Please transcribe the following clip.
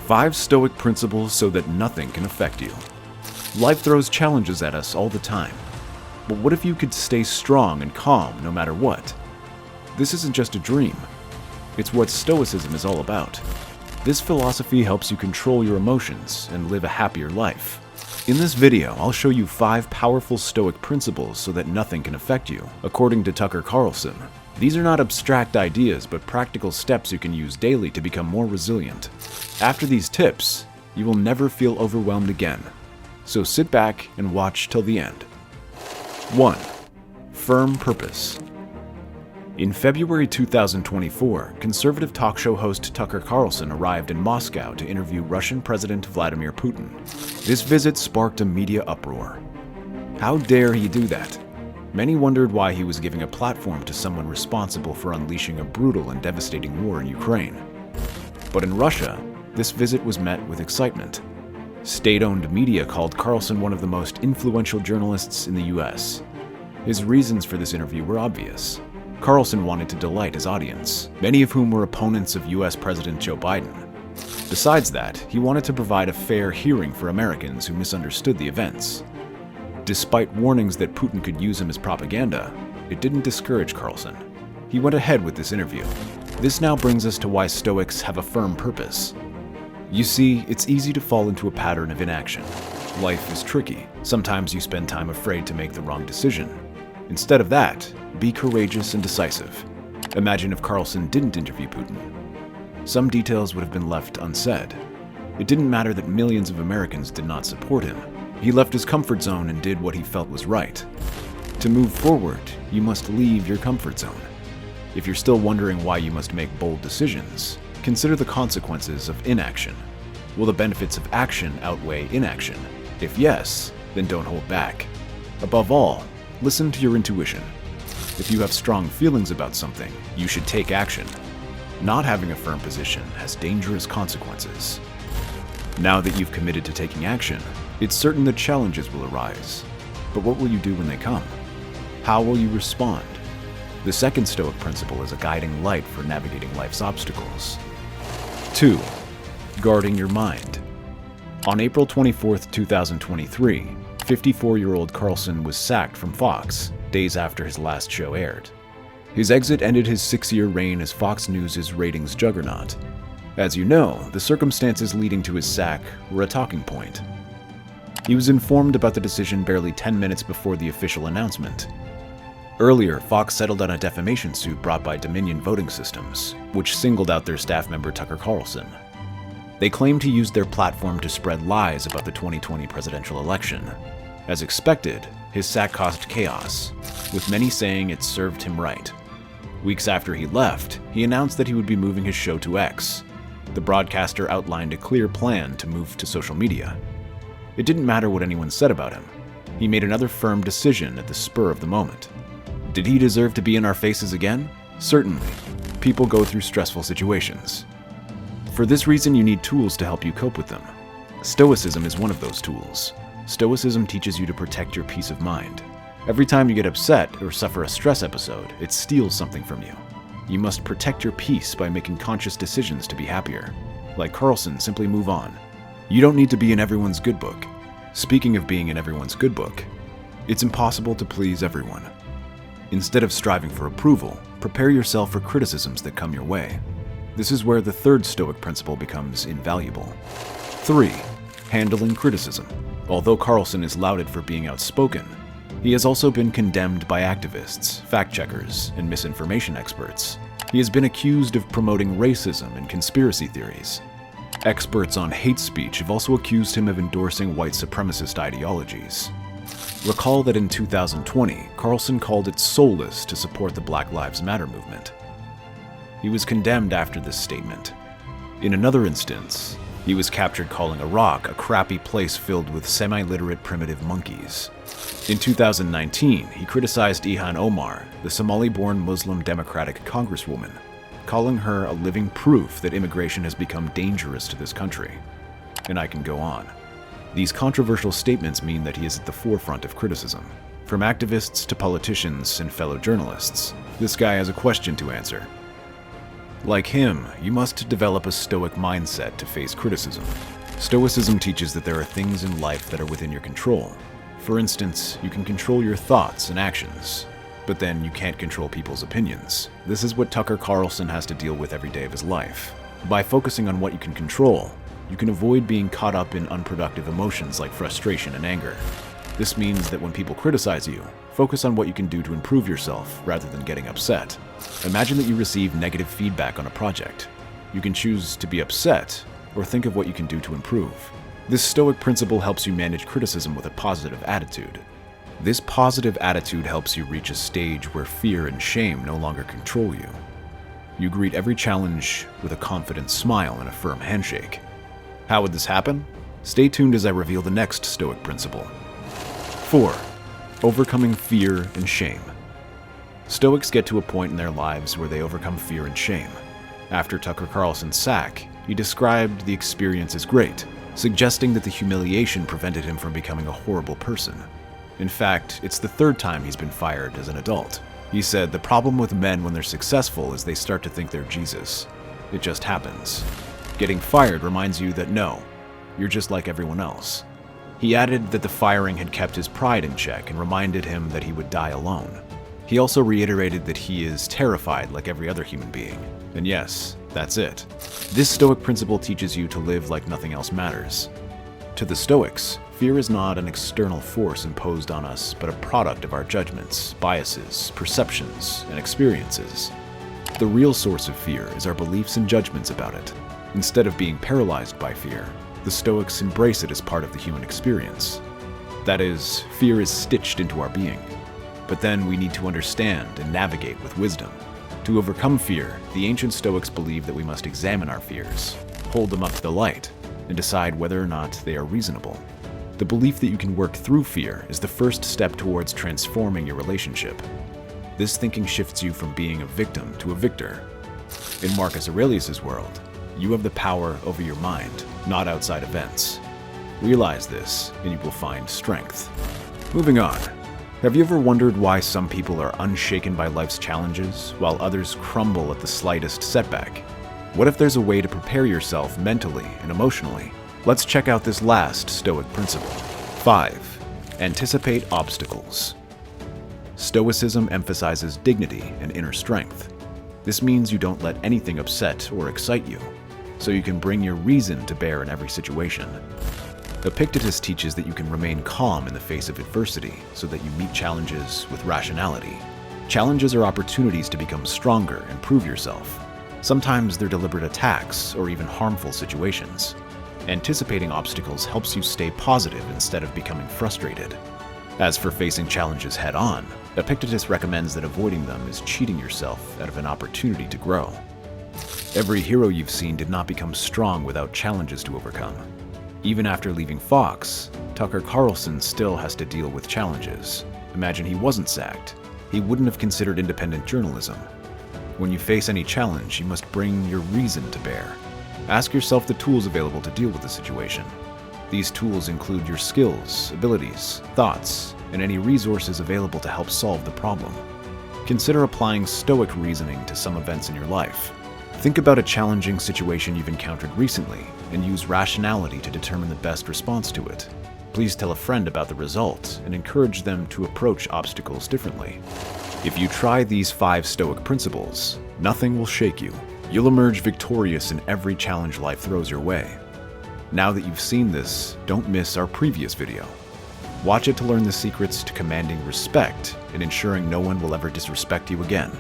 5 Stoic principles so that nothing can affect you. Life throws challenges at us all the time. But what if you could stay strong and calm no matter what? This isn't just a dream. It's what Stoicism is all about. This philosophy helps you control your emotions and live a happier life. In this video, I'll show you 5 powerful Stoic principles so that nothing can affect you, according to Tucker Carlson. These are not abstract ideas, but practical steps you can use daily to become more resilient. After these tips, you will never feel overwhelmed again. So sit back and watch till the end. 1. Firm purpose. In February 2024, conservative talk show host Tucker Carlson arrived in Moscow to interview Russian President Vladimir Putin. This visit sparked a media uproar. How dare he do that? Many wondered why he was giving a platform to someone responsible for unleashing a brutal and devastating war in Ukraine. But in Russia, this visit was met with excitement. State-owned media called Carlson one of the most influential journalists in the US. His reasons for this interview were obvious. Carlson wanted to delight his audience, many of whom were opponents of US President Joe Biden. Besides that, he wanted to provide a fair hearing for Americans who misunderstood the events. Despite warnings that Putin could use him as propaganda, it didn't discourage Carlson. He went ahead with this interview. This now brings us to why Stoics have a firm purpose. You see, it's easy to fall into a pattern of inaction. Life is tricky. Sometimes you spend time afraid to make the wrong decision. Instead of that, be courageous and decisive. Imagine if Carlson didn't interview Putin. Some details would have been left unsaid. It didn't matter that millions of Americans did not support him. He left his comfort zone and did what he felt was right. To move forward, you must leave your comfort zone. If you're still wondering why you must make bold decisions, consider the consequences of inaction. Will the benefits of action outweigh inaction? If yes, then don't hold back. Above all, listen to your intuition. If you have strong feelings about something, you should take action. Not having a firm position has dangerous consequences. Now that you've committed to taking action, it's certain that challenges will arise. But what will you do when they come? How will you respond? The second Stoic principle is a guiding light for navigating life's obstacles. 2. Guarding your mind. On April 24, 2023, 54-year-old Carlson was sacked from Fox days after his last show aired. His exit ended his 6-year reign as Fox News' ratings juggernaut. As you know, the circumstances leading to his sack were a talking point. He was informed about the decision barely 10 minutes before the official announcement. Earlier, Fox settled on a defamation suit brought by Dominion Voting Systems, which singled out their staff member Tucker Carlson. They claimed he used their platform to spread lies about the 2020 presidential election. As expected, his sack caused chaos, with many saying it served him right. Weeks after he left, he announced that he would be moving his show to X. The broadcaster outlined a clear plan to move to social media. It didn't matter what anyone said about him. He made another firm decision at the spur of the moment. Did he deserve to be in our faces again? Certainly. People go through stressful situations. For this reason, you need tools to help you cope with them. Stoicism is one of those tools. Stoicism teaches you to protect your peace of mind. Every time you get upset or suffer a stress episode, it steals something from you. You must protect your peace by making conscious decisions to be happier. Like Carlson, simply move on. You don't need to be in everyone's good book. Speaking of being in everyone's good book, it's impossible to please everyone. Instead of striving for approval, prepare yourself for criticisms that come your way. This is where the third Stoic principle becomes invaluable. 3. Handling criticism. Although Carlson is lauded for being outspoken, he has also been condemned by activists, fact-checkers, and misinformation experts. He has been accused of promoting racism and conspiracy theories. Experts on hate speech have also accused him of endorsing white supremacist ideologies. Recall that in 2020, Carlson called it soulless to support the Black Lives Matter movement. He was condemned after this statement. In another instance, he was captured calling Iraq a crappy place filled with semi-literate primitive monkeys. In 2019, he criticized Ilhan Omar, the Somali-born Muslim Democratic Congresswoman, calling her a living proof that immigration has become dangerous to this country. And I can go on. These controversial statements mean that he is at the forefront of criticism. From activists to politicians and fellow journalists, this guy has a question to answer. Like him, you must develop a Stoic mindset to face criticism. Stoicism teaches that there are things in life that are within your control. For instance, you can control your thoughts and actions, but then you can't control people's opinions. This is what Tucker Carlson has to deal with every day of his life. By focusing on what you can control, you can avoid being caught up in unproductive emotions like frustration and anger. This means that when people criticize you, focus on what you can do to improve yourself rather than getting upset. Imagine that you receive negative feedback on a project. You can choose to be upset or think of what you can do to improve. This Stoic principle helps you manage criticism with a positive attitude. This positive attitude helps you reach a stage where fear and shame no longer control you. You greet every challenge with a confident smile and a firm handshake. How would this happen? Stay tuned as I reveal the next Stoic principle. 4. Overcoming fear and shame. Stoics get to a point in their lives where they overcome fear and shame. After Tucker Carlson's sack, he described the experience as great, suggesting that the humiliation prevented him from becoming a horrible person. In fact, it's the third time he's been fired as an adult. He said, "The problem with men when they're successful is they start to think they're Jesus. It just happens." Getting fired reminds you that no, you're just like everyone else. He added that the firing had kept his pride in check and reminded him that he would die alone. He also reiterated that he is terrified like every other human being. And yes, that's it. This Stoic principle teaches you to live like nothing else matters. To the Stoics, fear is not an external force imposed on us, but a product of our judgments, biases, perceptions, and experiences. The real source of fear is our beliefs and judgments about it. Instead of being paralyzed by fear, the Stoics embrace it as part of the human experience. That is, fear is stitched into our being. But then we need to understand and navigate with wisdom. To overcome fear, the ancient Stoics believed that we must examine our fears, hold them up to the light, and decide whether or not they are reasonable. The belief that you can work through fear is the first step towards transforming your relationship. This thinking shifts you from being a victim to a victor. In Marcus Aurelius' world, you have the power over your mind, not outside events. Realize this, and you will find strength. Moving on. Have you ever wondered why some people are unshaken by life's challenges, while others crumble at the slightest setback? What if there's a way to prepare yourself mentally and emotionally? Let's check out this last Stoic principle. 5. Anticipate obstacles. Stoicism emphasizes dignity and inner strength. This means you don't let anything upset or excite you, so you can bring your reason to bear in every situation. Epictetus teaches that you can remain calm in the face of adversity so that you meet challenges with rationality. Challenges are opportunities to become stronger and prove yourself. Sometimes they're deliberate attacks or even harmful situations. Anticipating obstacles helps you stay positive instead of becoming frustrated. As for facing challenges head-on, Epictetus recommends that avoiding them is cheating yourself out of an opportunity to grow. Every hero you've seen did not become strong without challenges to overcome. Even after leaving Fox, Tucker Carlson still has to deal with challenges. Imagine he wasn't sacked. He wouldn't have considered independent journalism. When you face any challenge, you must bring your reason to bear. Ask yourself the tools available to deal with the situation. These tools include your skills, abilities, thoughts, and any resources available to help solve the problem. Consider applying Stoic reasoning to some events in your life. Think about a challenging situation you've encountered recently and use rationality to determine the best response to it. Please tell a friend about the result and encourage them to approach obstacles differently. If you try these 5 Stoic principles, nothing will shake you. You'll emerge victorious in every challenge life throws your way. Now that you've seen this, don't miss our previous video. Watch it to learn the secrets to commanding respect and ensuring no one will ever disrespect you again.